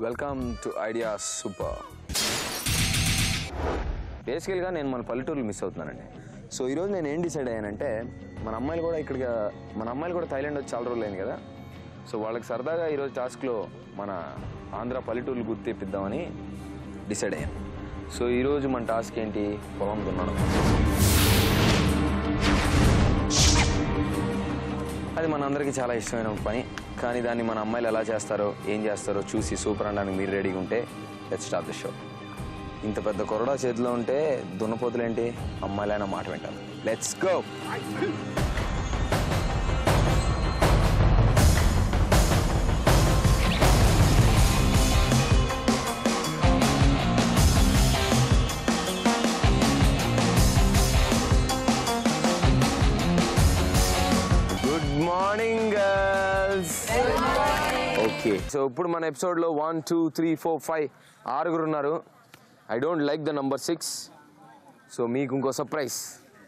Welcome to idea super. బేసికల్గా నేను మన పల్లెటూరులో మిస్ అవుతున్నానండి. సో ఈరోజు నేను ఏం డిసైడ్ అయ్యానంటే మన అమ్మాయిలు కూడా థాయిలాండ్ వచ్చి చాలా రోజులు అయింది కదా. సో వాళ్ళకి సరదాగా ఈరోజు టాస్క్లో మన ఆంధ్ర పల్లెటూరులు గుర్తు తెప్పిద్దామని డిసైడ్ అయ్యాను. సో ఈరోజు మన టాస్క్ ఏంటి? పొలం దున్నడం. అది మన అందరికీ చాలా ఇష్టమైన పని. కానీ దాన్ని మన అమ్మాయిలు ఎలా చేస్తారో ఏం చేస్తారో చూసి సూపర్ అనడానికి మీరు రెడీగా ఉంటే లెట్స్ స్టార్ట్ ద షో. ఇంత పెద్ద కొరడా చేతిలో ఉంటే దున్నపోతులేంటి, అమ్మాయిలైనా మాట వింటారు. Let's go. ఓకే, సో ఇప్పుడు మన ఎపిసోడ్లో 1 2 3 4 5 6 ఉన్నారు. I don't like the number 6. So మీకు ఇంకో surprise.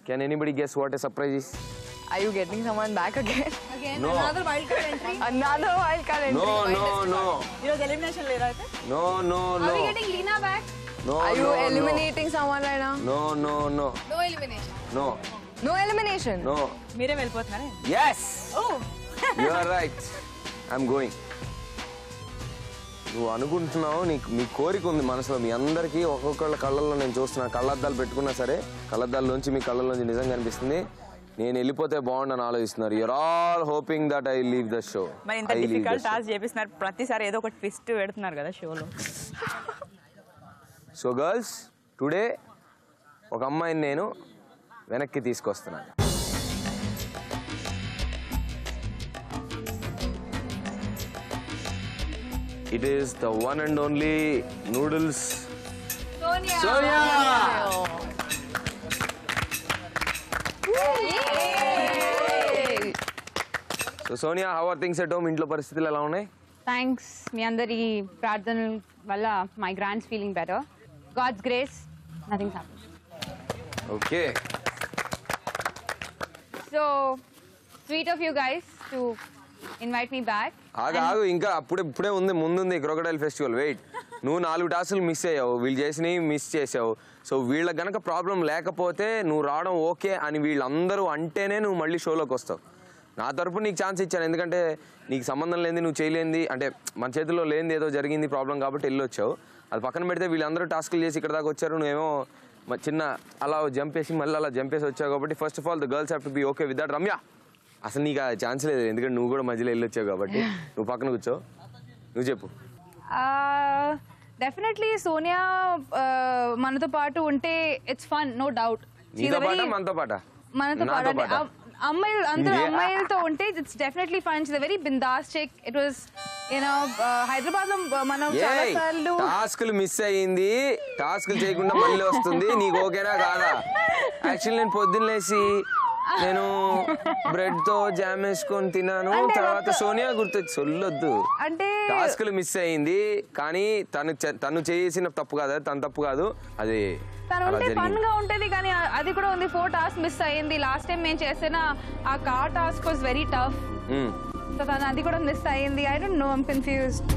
Can anybody guess what a surprise is? Are you getting someone back again? No. Another wild card entry? Another wild card entry. No. You know, elimination le raha hai? No. Are we getting Lina back? No. Are you eliminating someone right now? No. No elimination. No. No elimination? No. Mere velipothunnare? Yes. Oh. You are right. I'm going. నువ్వు అనుకుంటున్నావు, మీ కోరిక ఉంది మనసులో. మీ అందరికీ ఒక్కొక్కళ్ళ కళ్ళల్లో నేను చూస్తున్నా. కళ్ళద్దాలు పెట్టుకున్నా సరే కళ్ళద్దాల్లోంచి మీ కళ్ళల్లోంచి నిజంగా అనిపిస్తుంది నేను వెళ్ళిపోతే బాగుండని ఆలోచిస్తున్నారు. You're all hoping that I leave the show. మరి ఇంత డిఫికల్ట్ టాస్క్ చేపిస్తున్నారు, ప్రతిసారి ఏదో ఒక ట్విస్ట్ పెడుతున్నారు కదా షోలో. సో గర్ల్స్, టుడే ఒక అమ్మాయిని నేను వెనక్కి తీసుకొస్తున్నాను. It is the one and only Noodles. Sonia! So Sonia, how are things at home? ఇంట్లో పరిస్థితులు ఎలా ఉన్నాయి? థ్యాంక్స్, మీ అందరి ప్రార్థనల వల్ల my grands feeling better. God's grace, nothing happen. Okay. So sweet of you guys to invite me back. ఆగు, ఇంకా ఇప్పుడే ముందుంది క్రొకడైల్ ఫెస్టివల్. వెయిట్, నువ్వు 4 టాస్కులు మిస్ అయ్యావు, వీళ్ళు చేసినవి మిస్ చేసావు. సో వీళ్ళకి గనక ప్రాబ్లం లేకపోతే నువ్వు రావడం ఓకే అని వీళ్ళందరూ అంటేనే నువ్వు మళ్ళీ షోలోకి వస్తావు. నా తరపు నీకు ఛాన్స్ ఇచ్చాను, ఎందుకంటే నీకు సంబంధం లేనిది, నువ్వు చేయలేంది, అంటే మన చేతిలో లేనిది ఏదో జరిగింది ప్రాబ్లం కాబట్టి వెళ్ళొచ్చావు. అది పక్కన పెడితే వీళ్ళందరూ టాస్కులు చేసి ఇక్కడ దాకా వచ్చారు, నువ్వేమో చిన్న అలా జంపేసి మళ్ళీ అలా జంపేసి వచ్చావు. కాబట్టి first of all the girls have to be okay with that. Ramya, అసలు నీకు ఆ ఛాన్స్ లేదు, ఎందుకంటే నువ్వు కూడా మధ్యలో వెళ్ళొచ్చావు కాబట్టి నువ్వు పక్కన కూర్చో. నువ్వు చెప్పు. డెఫినెట్లీ సోనియా మనతో పాటు ఉంటే ఇట్స్ ఫన్, నో డౌట్. నీతో పాట మనతో పాట? మనతో పాటు అమ్మాయిలు, అందరూ అమ్మాయిలతో ఉంటే it's definitely fun. It's very బిందాస్ చిక్. ఇట్ వాస్ హైదరాబాద్ లో మనం చాలా సార్లు టాస్కులు మిస్ అయ్యింది, టాస్కులు చేయకుండా మళ్ళీ వస్తుంది. నీకు ఓకేనా కాదా? యాక్చువల్లీ నేను పొద్దున్న లేసి నేను బ్రెడ్ తో జామ్ వేసుకొని తిన్నాను, తర్వాత సోనియా గుర్తొచ్చి సొల్లొద్దు. అంటే టాస్కులు మిస్ అయ్యింది, కానీ తను చేసిన తప్పు కాదు, తన తప్పు కాదు, అది తను ఉంటే ఫన్ గా ఉంటది. కానీ అది కూడా ఉంది. 4 టాస్క్ మిస్ అయ్యింది. లాస్ట్ టైం మేము చేసిన ఆ car task was very tough. So తను అది కూడా మిస్ అయ్యింది. I don't know, I'm confused.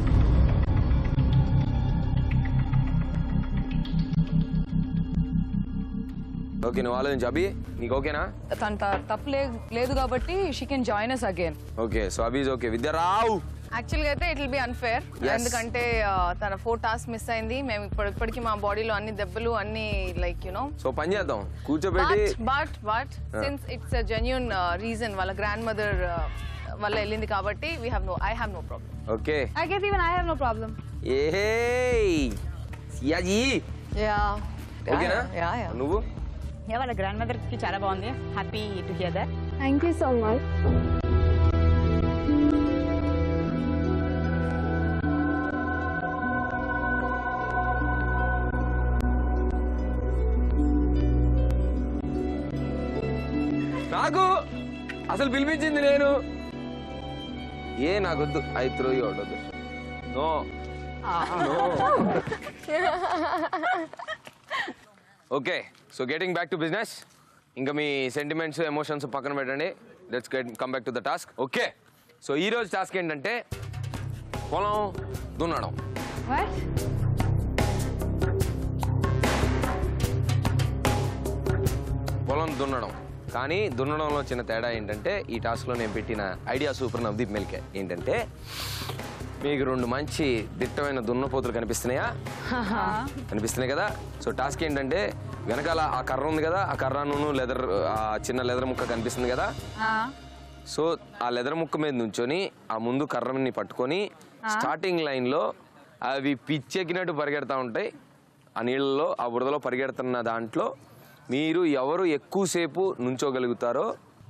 Okay, నువ్వు ఆలోచించు. అభి, నీకు ఓకేనా? తన తప్పు లేదు కాబట్టి she can join us again. Okay, so Abhi is okay. Vidya Rao, యాక్చువల్గా అయితే ఇట్ విల్ బి అన్ఫేర్, ఎందుకంటే తన 4 టాస్క్ మిస్ అయింది. మేము ఇప్పటికి మా బాడీలో అన్ని దెబ్బలు అన్ని లైక్ యునో. సో పని చేద్దాం, కూర్చోబెట్టి. But since it's a genuine reason, వాళ్ళ గ్రాండ్ మదర్ వల్ల వెళ్ళింది కాబట్టి I have no problem. Okay, I guess even I have no problem. ఏయ్ సియాజీ, ఓకేనా? నువ్వు? వాళ్ళ గ్రాండ్ మదర్ కి చాలా బాగుంది. Happy to hear that. Thank you so much. నాకు అసలు పిలిపించింది నేను. నాకొద్దు, I throw you out of the show. No. Okay, so getting back to business. ఇంకా మీ సెంటిమెంట్స్ ఎమోషన్స్ పక్కన పెట్టండి. Let's come back to the task. Okay, so ఈరోజు టాస్క్ ఏంటంటే పొలం దున్నడం. What? పొలం దున్నడం. కానీ దున్నడంలో చిన్న తేడా ఏంటంటే ఈ టాస్క్లో నేను పెట్టిన ఐడియా సూపర్ నవదీప్ మెల్కే ఏంటంటే మీకు 2 మంచి దిట్టమైన దున్నపోతులు కనిపిస్తున్నాయా? కనిపిస్తున్నాయి కదా. సో టాస్క్ ఏంటంటే వెనకాల ఆ కర్ర ఉంది కదా, ఆ కర్రను లెదర్, ఆ చిన్న లెదర్ ముక్క కనిపిస్తుంది కదా. సో ఆ లెదర్ ముక్క మీద నుంచొని ఆ ముందు కర్రని పట్టుకొని స్టార్టింగ్ లైన్లో అవి పిచ్చెక్కినట్టు పరిగెడతా ఉంటాయి. ఆ నీళ్ళలో ఆ బురదలో పరిగెడుతున్న దాంట్లో మీరు ఎవరు ఎక్కువసేపు నుంచోగలుగుతారో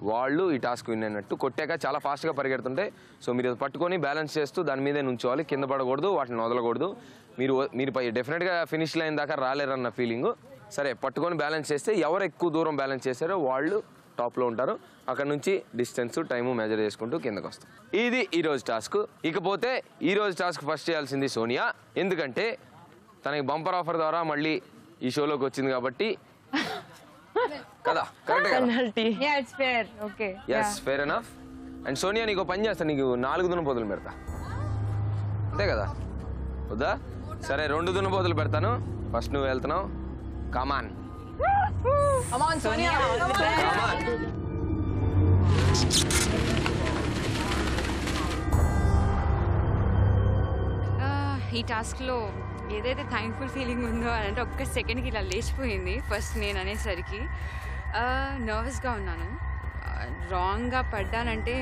వాళ్ళు ఈ టాస్క్ విన్ అయినట్టు. కొట్టాక చాలా ఫాస్ట్గా పరిగెడుతుంటాయి. సో మీరు పట్టుకొని బ్యాలెన్స్ చేస్తూ దాని మీదే నుంచోవాలి, కింద పడకూడదు, వాటిని వదలకూడదు. మీరు డెఫినెట్గా ఫినిష్ లైన్ దాకా రాలేరన్న ఫీలింగు. సరే పట్టుకొని బ్యాలెన్స్ చేస్తే ఎవరు ఎక్కువ దూరం బ్యాలెన్స్ చేశారో వాళ్ళు టాప్లో ఉంటారు. అక్కడ నుంచి డిస్టెన్స్ టైము మెజర్ చేసుకుంటూ కిందకు వస్తాం. ఇది ఈరోజు టాస్క్. ఇకపోతే ఈరోజు టాస్క్ ఫస్ట్ చేయాల్సింది సోనియా, ఎందుకంటే తనకి బంపర్ ఆఫర్ ద్వారా మళ్ళీ ఈ షోలోకి వచ్చింది కాబట్టి కదా. Correct. Yeah, it's fair. Okay. Yes, fair enough. And Sonia నీకు పని చేస్తా, నీకు 4 దున్నపోతులు పెడతా, అంతే కదా? వద్దా? సరే 2 దున్నపోతులు పెడతాను. ఫస్ట్ నువ్వు వెళ్తున్నావు. కమాన్ సోనియా. ఈ టాస్క్లో ఏదైతే థ్యాంక్ఫుల్ ఫీలింగ్ ఉందో అంటే ఒక్క సెకండ్కి ఇలా లేచిపోయింది ఫస్ట్ నేను అనేసరికి. నర్వస్గా ఉన్నాను. రాంగ్గా పడ్డానంటే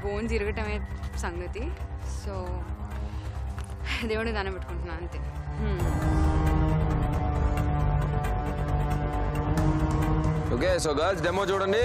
బోన్స్ ఇరగటమే సంగతి. సో దేవుడిని దానం పెట్టుకుంటున్నాను అంతే. ఓకే, సో గర్ల్స్ డెమో చూడండి.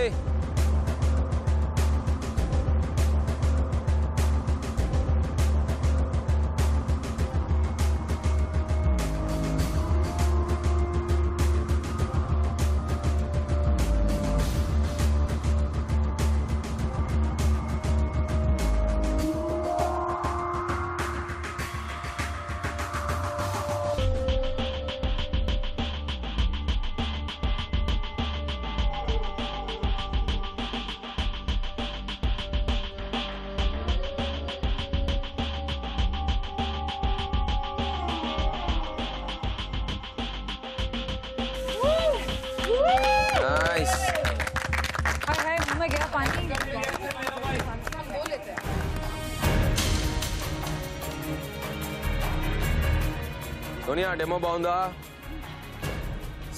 సోనియా డెమో బాగుందా?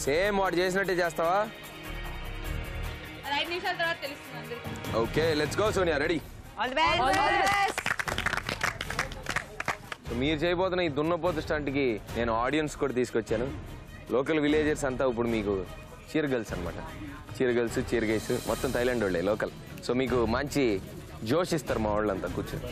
సేమ్ వాడు చేసినట్టే చేస్తావా? 5 నిమిషాల తర్వాత తెలుస్తుంది. Okay, let's go Sonia. Ready? All the best. మీరు చేయబోతున్న ఈ దున్నపోతు స్టంట్కి నేను ఆడియన్స్ కూడా తీసుకొచ్చాను. లోకల్ విలేజర్స్ అంతా ఇప్పుడు మీకు చీర్ గర్ల్స్ అనమాట. చీర్ గర్ల్స్, చీర్ గైస్ మొత్తం థైలాండ్ వాళ్ళే లోకల్. సో మీకు మంచి జోష్ ఇస్తారు మా వాళ్ళంతా కూర్చొని.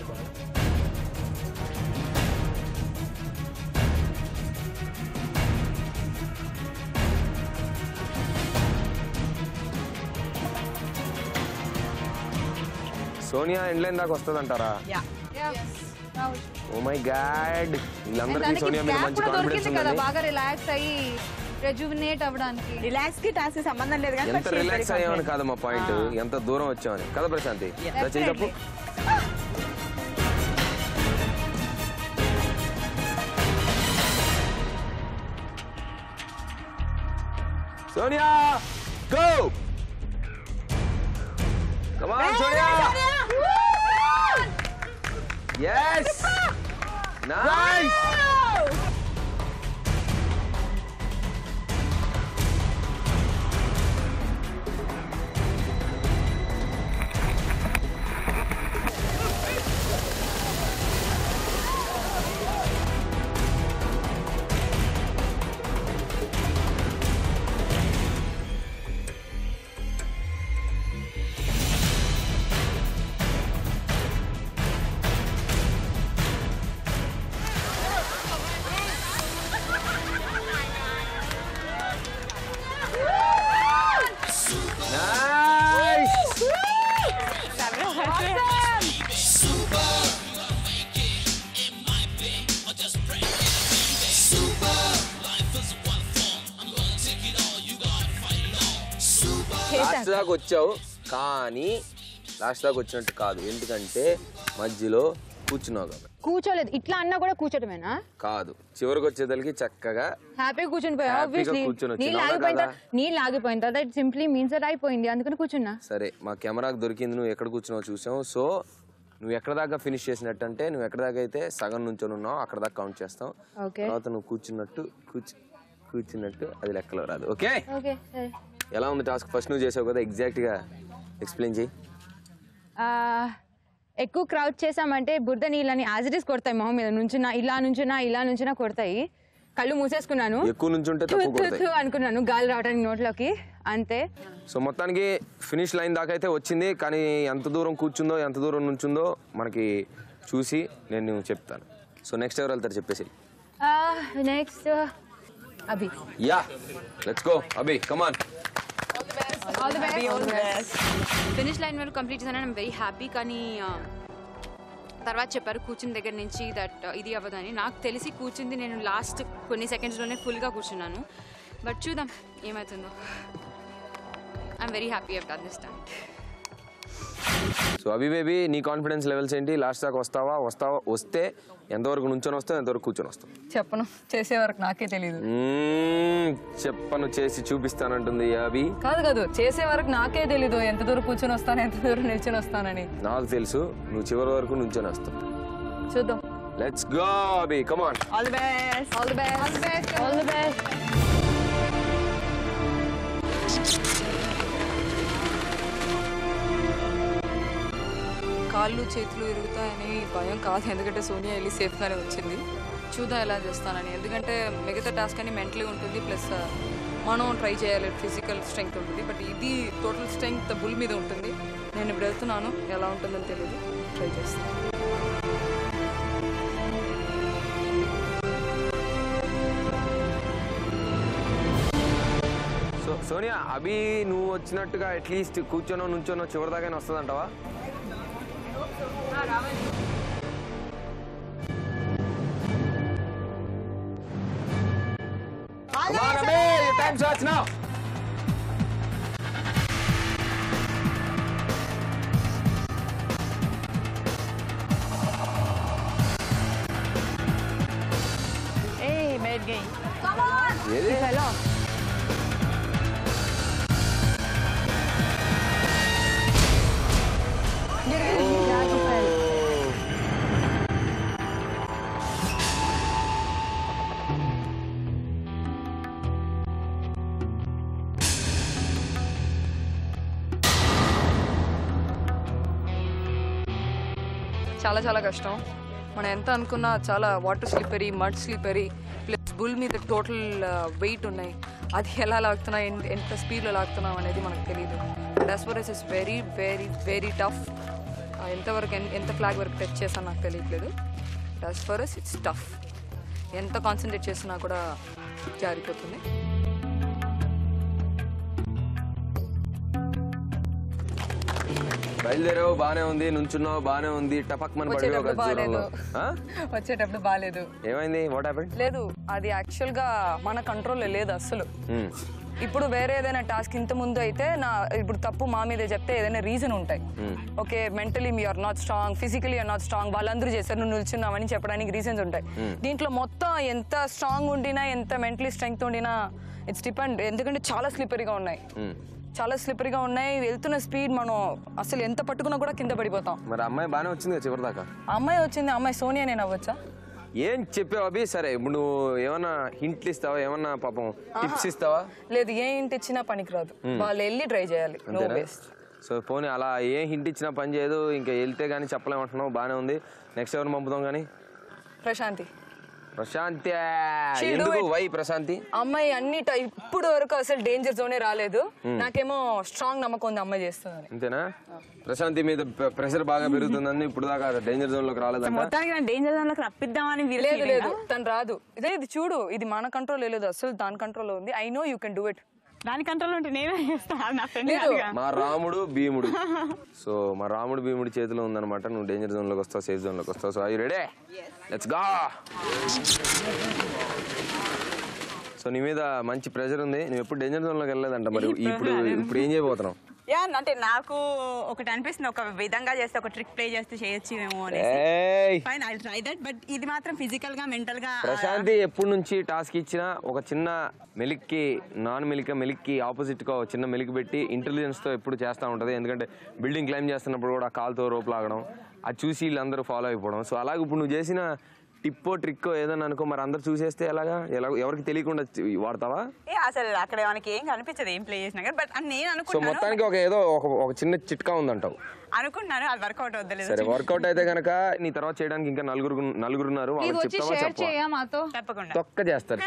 సోనియా ఎండ్లైన్ దాకా వస్తుందంటారా? ఓ మై గాడ్, వీళ్ళందరికీ సోనియా మీద మంచి కాన్ఫిడెన్స్ ఉంది. బాగా రిలాక్స్ అయ్యి రెజ్యువినేట్ అవ్వడానికి. రిలాక్స్ కి టాస్క్ సంబంధం లేదు కానీ ఎంత రిలాక్స్ అయ్యామని కాదు మా పాయింట్, ఎంత దూరం వచ్చామని కదా ప్రశాంతి. చెప్పు. Sonia go. Come on, Sonia! Yes! Nice! Last దాకా వచ్చావు కానీ లాస్ట్ దాకా వచ్చినట్టు కాదు, ఎందుకంటే మధ్యలో కూర్చున్నావు కాబట్టి. కూర్చోలేదు, ఇట్లా అన్నా కూడా కూర్చోటమేనా? కాదు, చివరికి వచ్చేదానికి చక్కగా హ్యాపీగా కూర్చుని పోయా. ఆబ్వియస్లీ నీళ్ళు ఆగిపోయిన తర్వాత ఇట్ సింప్లీ మీన్స్ దట్ అయిపోయింది, అందుకని కూర్చున్నా. సరే, మా కెమెరాకి దొరికింది, నువ్వు ఎక్కడ కూర్చున్నావు చూసావు. సో నువ్వు ఎక్కడ దాకా ఫినిష్ చేసినట్టు అంటే, నువ్వు ఎక్కడ దాకా అయితే సగం నుంచొని ఉన్నావు అక్కడ దాకా కౌంట్ చేస్తాం. తర్వాత నువ్వు కూర్చున్నట్టు అది లెక్కలో రాదు. ఓకే, ఎలా ఉంది టాస్క్? ఫస్ట్ నువ్వు చేసావు కదా, ఎగ్జాక్ట్ గా ఎక్స్ప్లెయిన్ చేయి. ఎక్కువ క్రౌడ్ చేసామంటే బురద నీళ్ళని యాజ్ ఇట్ ఈస్ కొడతాయి మొహం మీద. ఇలా నుంచున్నా కొడతాయి. కళ్ళు మూసేసుకున్నాను, ఎక్కువ నుంచుంటే అనుకున్నాను గాలి రావడానికి నోట్లోకి, అంతే. సో మొత్తానికి ఫినిష్ లైన్ దాకా అయితే వచ్చింది, కానీ ఎంత దూరం కూర్చుందో ఎంత దూరం నుంచుందో మనకి చూసి నేను చెప్తాను. సో నెక్స్ట్ ఎవరు వెళ్తారు చెప్పేసి. Next Abhi. Yeah, let's go Abhi, come on. Finish line వరకు కంప్లీట్ చేశాను, ఐఎమ్ వెరీ హ్యాపీ. కానీ తర్వాత చెప్పారు కూర్చుని దగ్గర నుంచి దట్ ఇది అవ్వదని. నాకు తెలిసి కూర్చుంది నేను లాస్ట్ కొన్ని సెకండ్స్లోనే ఫుల్గా కూర్చున్నాను. బట్ చూద్దాం ఏమవుతుందో. I'm very happy of done this time. So Abhi baby, నీ కాన్ఫిడెన్స్ లెవెల్స్ ఏంటి? లాస్ట్ దాకా వస్తే ఎంతవరకు నుంచొని వస్తావు, ఎంతవరకు కూర్చొని వస్తావు? చెప్పను, చేసే వరకు నాకే తెలియదు. చెప్పను, చేసి చూపిస్తానంటుంది అభి. కాదు, చేసే వరకు నాకే తెలీదు ఎంత దూరం కూర్చొని వస్తాను, ఎంత దూరం నిల్చొని వస్తానని. నాకు తెలుసు, నువ్వు చివరి వరకు నుంచొని వస్తావు. చూద్దాం. Let's go Abhi, come on. All the best. All the best. All the best. కాళ్ళు చేతులు ఇరుగుతాయని భయం కాదు, ఎందుకంటే సోనియా వెళ్ళి సేఫ్గానే వచ్చింది. చూద్దాం ఎలా చేస్తానని, ఎందుకంటే మిగతా టాస్క్ అని మెంటలీ ఉంటుంది, ప్లస్ మనం ట్రై చేయాలి, ఫిజికల్ స్ట్రెంగ్త్ ఉంటుంది. బట్ ఇది టోటల్ స్ట్రెంగ్త్ బుల్ మీద ఉంటుంది. నేను ఇప్పుడు వెళ్తున్నాను, ఎలా ఉంటుందని తెలియదు, ట్రై చేస్తాను. సో సోనియా, అభి నువ్వు వచ్చినట్టుగా అట్లీస్ట్ కూర్చోనో నుంచోనో చివరి దాకానే వస్తుందంటావా? Come on, Abhi, your time starts now. Hey, made game. Come on. Really? Hello. చాలా కష్టం. మనం ఎంత అనుకున్నా చాలా water slippery, mud slippery, plus bull మీద టోటల్ వెయిట్ ఉన్నాయి. అది ఎలా లాగుతున్నా, ఎంత స్పీడ్లో లాగుతున్నాం అనేది మనకు తెలియదు. As for is very very very tough. ఎంతవరకు ఎంత ఫ్లాగ్ వరకు టచ్ చేస్తాను నాకు తెలియట్లేదు. As for is it's tough. ఎంత కాన్సన్ట్రేట్ చేసినా కూడా జారిపోతుంది. బయలుదేరావు బానే ఉంది, నుంచున్నావు బానే ఉంది, టపక్ మన వచ్చేటప్పుడు బాగాలేదు. ఏమైంది? What happened? లేదు, అది యాక్చువల్ గా మన కంట్రోల్లో లేదు అసలు. ఇప్పుడు వేరే ఏదైనా టాస్క్ ఇంత ముందు అయితే ఇప్పుడు తప్పు మా మీదే చెప్తే ఏదైనా రీజన్ ఉంటాయి. Okay, mentally you're not strong, physically you're not strong, వాళ్ళందరూ చేస్తారు, నువ్వు నిల్చున్నావని చెప్పడానికి రీజన్స్ ఉంటాయి. దీంట్లో మొత్తం ఎంత స్ట్రాంగ్ ఉండినా, ఎంత మెంటలీ స్ట్రెంగ్త్ ఉండినా ఇట్స్ డిపెండ్. ఎందుకంటే చాలా స్లిప్పరీగా ఉన్నాయి. వెళ్తున్న స్పీడ్ మనం అసలు ఎంత పట్టుకున్నా కూడా కింద పడిపోతాం. మరి అమ్మాయి బానే వచ్చింది చివరి దాకా. అమ్మాయి సోనియా, నేను అవ్వచ్చా? ఏం చెప్పావు అభి? సరే, ఇప్పుడు నువ్వు ఏమన్నా హింట్లు ఇస్తావా, ఏమన్నా పాపం టిప్స్ ఇస్తావా? లేదు, ఏ హింట్ ఇచ్చినా పనికిరాదు, వాళ్ళు వెళ్ళి ట్రై చేయాలి. No waste. సో పోనీ అలా ఏ హింట్ ఇచ్చినా పని చేయదు, ఇంకా వెళ్తే కానీ చెప్పలేమంటున్నావు, బానే ఉంది. నెక్స్ట్ ఎవరిని పంపుతాం కానీ? ప్రశాంతి. ఎందుకు? వై ప్రశాంతి? అమ్మాయి అన్ని ఇప్పుడు వరకు అసలు డేంజర్ జోనే రాలేదు. నాకేమో స్ట్రాంగ్ నమ్మకం ఉంది అమ్మాయి చేస్తుంది. అంతేనా? ప్రశాంతి మీద ప్రెషర్ బాగా పెరుగుతుందని ఇప్పుడు దాకా డేంజర్ జోన్ లోకి రాలేదు. మొత్తానికి డేంజర్ జోన్ లోకి రప్పిద్దామని లేదు, తను రాదు. ఇది చూడు, ఇది మన కంట్రోల్ లేదు, అసలు దాని కంట్రోల్లో ఉంది. I know you can do it. దాని కంట్రోల్ ఉంటే నేనే చేస్తాను, నా ఫ్రెండ్. మా రాముడు భీముడు. సో మా రాముడు భీముడి చేతిలో ఉందన్నమాట. నువ్వు డేంజర్ జోన్ లోకి వస్తావు, సేఫ్ జోన్ లోకి వస్తావు. So I you ready? Let's go. So నీ మీద మంచి ప్రెషర్ ఉంది, నువ్వు ఎప్పుడు డేంజర్ జోన్ లోకి వెళ్ళలేదంట. మరి ఇప్పుడు ఏం చేయబోతున్నావు? యా అంటే నాకు ఒకటి అనిపిస్తుంది, ఒక విధంగా చేస్తే ఒక ట్రిక్ ప్లే చేస్తే చేయొచ్చేమో అని. Fine, I try that. But ఇది మాత్రం ఫిజికల్ గా మెంటల్ గా. ప్రశాంతి ఎప్పటి నుంచి టాస్క్ ఇచ్చినా ఒక చిన్న మెలిక్కి నాన్ మెలిక్కి ఆపోజిట్ గా ఒక చిన్న మెలిక్ పెట్టి ఇంటెలిజెన్స్ తో ఎప్పుడు చేస్తూ ఉంటది. ఎందుకంటే బిల్డింగ్ క్లైమ్ చేస్తున్నప్పుడు కూడా కాలుతో రోప్ లాగడం, అది చూసి వీళ్ళందరూ ఫాలో అయిపోవడం. సో అలాగే ఇప్పుడు నువ్వు చేసిన టిప్పో ట్రిక్కో ఏదన్నా అనుకో, మరి అందరు చూసేస్తే ఎలాగా, ఎవరికి తెలియకుండా వాడతావా? అసలు అక్కడ మనకి ఏం కనిపించదు ఏం ప్లే చేసినా కానీ. బట్ నేను సో అనుకుంటున్నాను మొత్తానికి ఒక చిన్న చిట్కా ఉందంటావు. అనుకుంటున్నాను అది వర్కౌట్ అవుతలేదు. సరే, వర్కౌట్ అయితే కనుక నీ తర్వాత చేయడానికి ఇంకా నలుగురు ఉన్నారు. వాళ్ళకి చెప్తావా చెప్పవా? మాతో తప్పకుండా తొక్క చేస్తారు.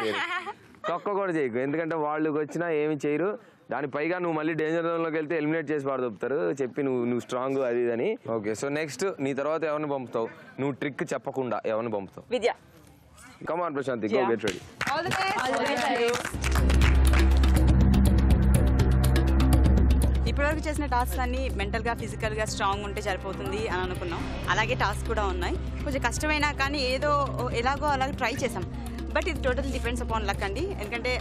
తొక్క కూడా చేయకు, ఎందుకంటే వాళ్ళు వచ్చినా ఏమి చేయరు. దాని పైగా నువ్వు మళ్ళీ డేంజర్ జోన్ లోకి వెళ్తే ఎలిమినేట్ చేసి పాడుతారు చెప్పి నువ్వు స్ట్రాంగ్ అది అని. ఓకే, సో నెక్స్ట్ నీ తర్వాత ఎవరిని పంపుతావు? నువ్వు ట్రిక్ చెప్పకుండా ఎవరిని పంపుతావు? Vidya. Come on Prashanti, go get ready. ఇప్పటివరకు చేసిన టాస్క్ అన్ని మెంటల్ గా ఫిజికల్ గా స్ట్రాంగ్ ఉంటే సరిపోతుంది అని అనుకున్నాం. అలాగే టాస్క్ కూడా ఉన్నాయి, కొంచెం కష్టమైనా కానీ ఏదో ఎలాగో అలాగే ట్రై చేసాం. బట్ ఇది టోటల్ డిపెండ్స్ అపాన్ లక్ అండి. ఎందుకంటే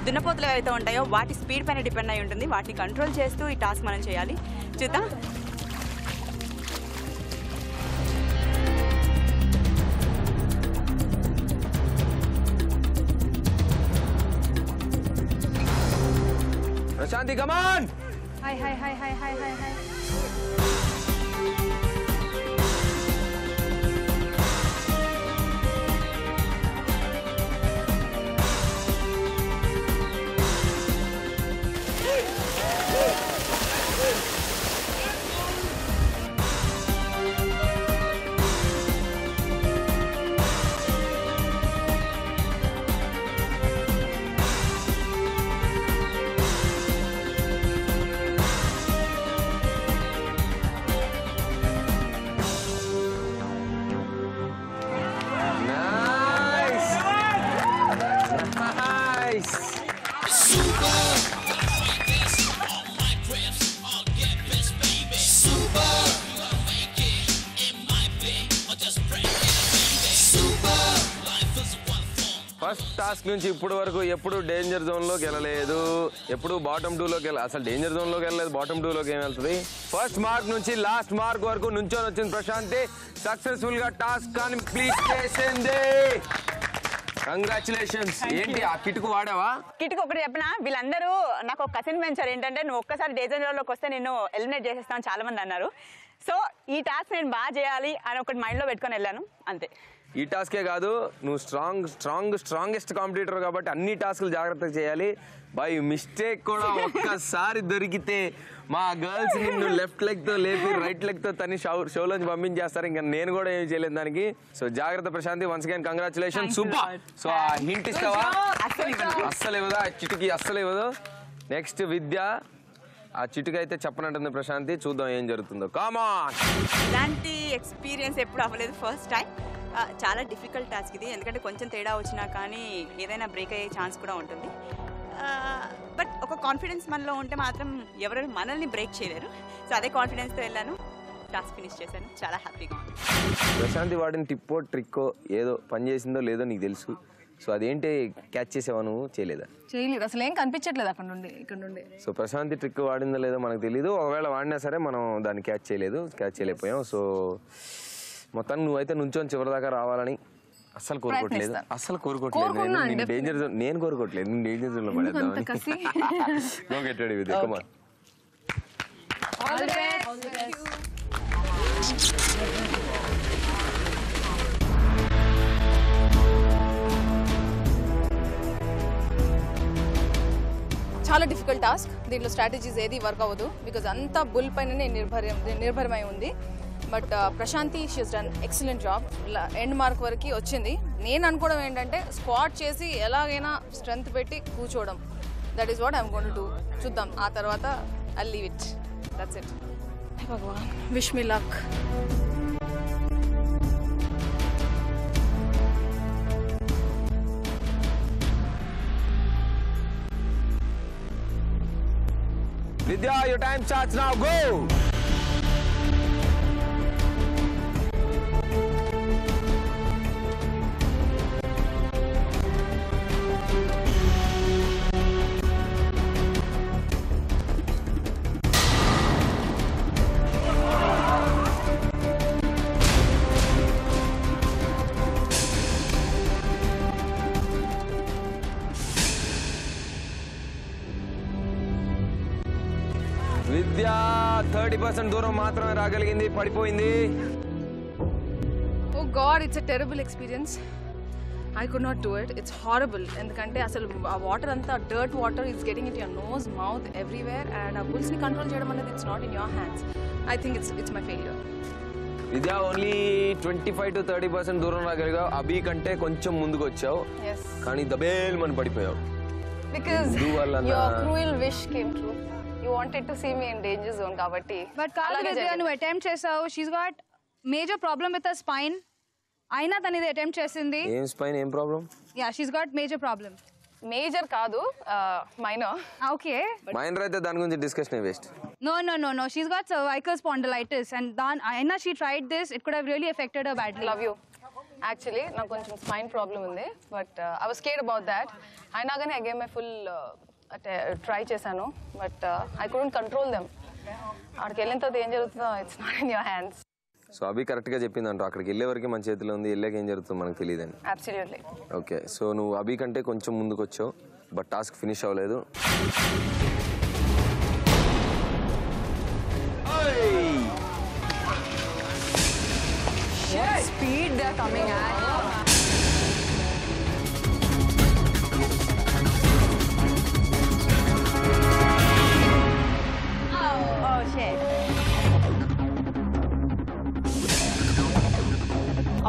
దున్నపోతులు ఏవైతే ఉంటాయో వాటి స్పీడ్ పైన డిపెండ్ అయి ఉంటుంది. వాటిని కంట్రోల్ చేస్తూ ఈ టాస్క్ మనం చేయాలి. చూద్దాం. Prashanti, come on. Hi hi hi hi hi hi hi. First task నుంచి ఇప్పటి వరకు ఎప్పుడు డేంజర్ జోన్ లోకి వెళ్ళలేదు, ఎప్పుడు బాటమ్ 2లోకి అసలు డేంజర్ జోన్ లోకి వెళ్ళలేదు, బాటమ్ 2లోకి ఏం వెళ్తుంది? ఫస్ట్ మార్క్ నుంచి లాస్ట్ మార్క్ వరకు నుంచొని వచ్చింది ప్రశాంతి. సక్సెస్ఫుల్ గా టాస్క్ కంప్లీట్ చేసింది. కంగ్రాచులేషన్స్. ఏంటి ఆ కిటుకు వాడావా? కిటుకు ఒకటి చెప్పినా, వీళ్ళందరూ నాకు ఒక కసిన్ వెంచర్ ఏంటంటే నువ్వు ఒక్కసారి డేంజర్ జోన్లోకి వస్తే నేను ఎలిమినేట్ చేసేస్తాను చాలా మంది అన్నారు. సో ఈ టాస్క్ నేను బాగా చేయాలి అని ఒకటి మైండ్ లో పెట్టుకొని వెళ్ళాను అంతే. ఈ టాస్కే కాదు, నువ్వు స్ట్రాంగెస్ట్ కాంపిటీటర్ కాబట్టి అన్ని టాస్కులు జాగ్రత్తగా చేయాలి. బై మిస్టేక్ కూడా ఒక్కసారి దొరికితే మా గర్ల్స్ నిన్ను లెఫ్ట్ లెగ్ తో లేపి రైట్ లెగ్ తో తని షోలోంచి పంపించేస్తారు. ఇంకా నేను కూడా ఏం చేయలేదు దానికి. సో జాగ్రత్త Prashanti, once again congratulation, super. So ఆ హింట్ ఇస్తావా? అస్సలు ఇవ్వదా చిటుకి, అస్సలు ఇవ్వదు. నెక్స్ట్ విద్య. ఆ చిటుకు అయితే చెప్పనంటుంది ప్రశాంతి, చూద్దాం ఏం జరుగుతుందో. Come on. ఇలాంటి ఎక్స్పీరియన్స్ ఎప్పుడు అవ్వలేదు, ఫస్ట్ టైం. చాలా డిఫికల్ట్ టాస్క్ ఇది, ఎందుకంటే కొంచెం తేడా వచ్చినా కానీ ఏదైనా బ్రేక్ అయ్యే ఛాన్స్ కూడా ఉంటుంది. బట్ ఒక కాన్ఫిడెన్స్ మనలో ఉంటే మాత్రం ఎవరు మనల్ని బ్రేక్ చేయలేరు. సో అదే కాన్ఫిడెన్స్తో వెళ్ళాను, టాస్క్ ఫినిష్ చేశాను, చాలా హ్యాపీగా ఉంది. ప్రశాంతి వాడిన టిప్పో ట్రిక్కో ఏదో పని చేసిందో లేదో నీకు తెలుసు. సో అదేంటి క్యాచ్ చేసావా నువ్వు? చేయలేదు అసలు ఏం కనిపించట్లేదు అక్కడ నుండి. సో ప్రశాంతి ట్రిక్ వాడిందో లేదో మనకు తెలీదు. ఒకవేళ వాడినా సరే మనం దాన్ని క్యాచ్ చేయలేకపోయాం. సో మొత్తాన్ని నువ్వైతే నుంచొని చివరిదాకా రావాలని అస్సలు కోరుకోవట్లేదు. నేను డేంజర్ జోన్, నేను కోరుకోవట్లేదు, నేను డేంజర్ జోన్ లో పడేద్దామని. Go get ready with it. Come on. All the best. చాలా డిఫికల్ట్ టాస్క్. దీంట్లో స్ట్రాటజీస్ ఏది వర్క్ అవ్వదు, బికాజ్ అంతా బుల్ పైననే నిర్భరమై ఉంది. But Prashanti she has done excellent job. End mark వరకు వచ్చింది. నేను అనుకోవడం ఏంటంటే స్క్వాట్ చేసి ఎలాగైనా స్ట్రెంగ్త్ పెట్టి కూర్చోవడం, that is what I'm going to do. చూద్దాం, ఆ తర్వాత I leave it. That's it. Bhagwan, wish me luck. Vidya, your time starts now. Go! Vidya 30% దూరం మాత్రమే రాగలిగింది, పడిపోయింది. Oh God, it's a terrible experience. I could not do it. It's horrible. ఎందుకంటే అసలు ఆ water అంతా dirt water is getting it your nose, mouth, everywhere. And ఆ పుల్స్ని control చేయడం అనేది it's not in your hands. I think it's my failure. విద్య only 25 to 30% దూరం రాగలిగావు. అభి కంటే కొంచెం ముందుకు వచ్చావు, కానీ దబేల్ మన పడిపోయావు. Because your cruel wish came true. You wanted to see me in danger zone కాబట్టి. బట్ కాదు విద్య, నువ్వు అటెంప్ట్ చేసావు. She's got major problem with her spine. అయినా తను ఇది అటెంప్ట్ చేసింది. ఏం స్పైన్, ఏం problem? Yeah, she's got major problem. Major కాదు, మైనర్. ఓకే, మైనర్ అయితే దాని గురించి discussion waste. No. She's got cervical spondylitis and Aina, she tried this. It could have really affected her badly. Love you. Actually, నాకు కొంచెం spine problem ఉంది, but I was scared about that. అయినా కానీ I gave my full try చేశాను, but I couldn't control them. అక్కడికి వెళ్ళిన తర్వాత ఏం జరుగుతుందో it's not in your hands. So Abhi కరెక్ట్గా చెప్పిందంట, అక్కడికి వెళ్ళే వరకు మన చేతిలో ఉంది, వెళ్ళాక ఏం జరుగుతుందో మనకు తెలియదండి. అబ్సల్యూట్లీ. ఓకే, సో నువ్వు అభి కంటే కొంచెం ముందుకు వచ్చావు, బట్ టాస్క్ ఫినిష్ అవ్వలేదు. Speed they're coming at. Oh shit.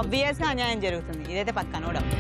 ఆబ్వియస్గా అన్యాయం జరుగుతుంది, ఇదైతే పక్కా నో డౌట్.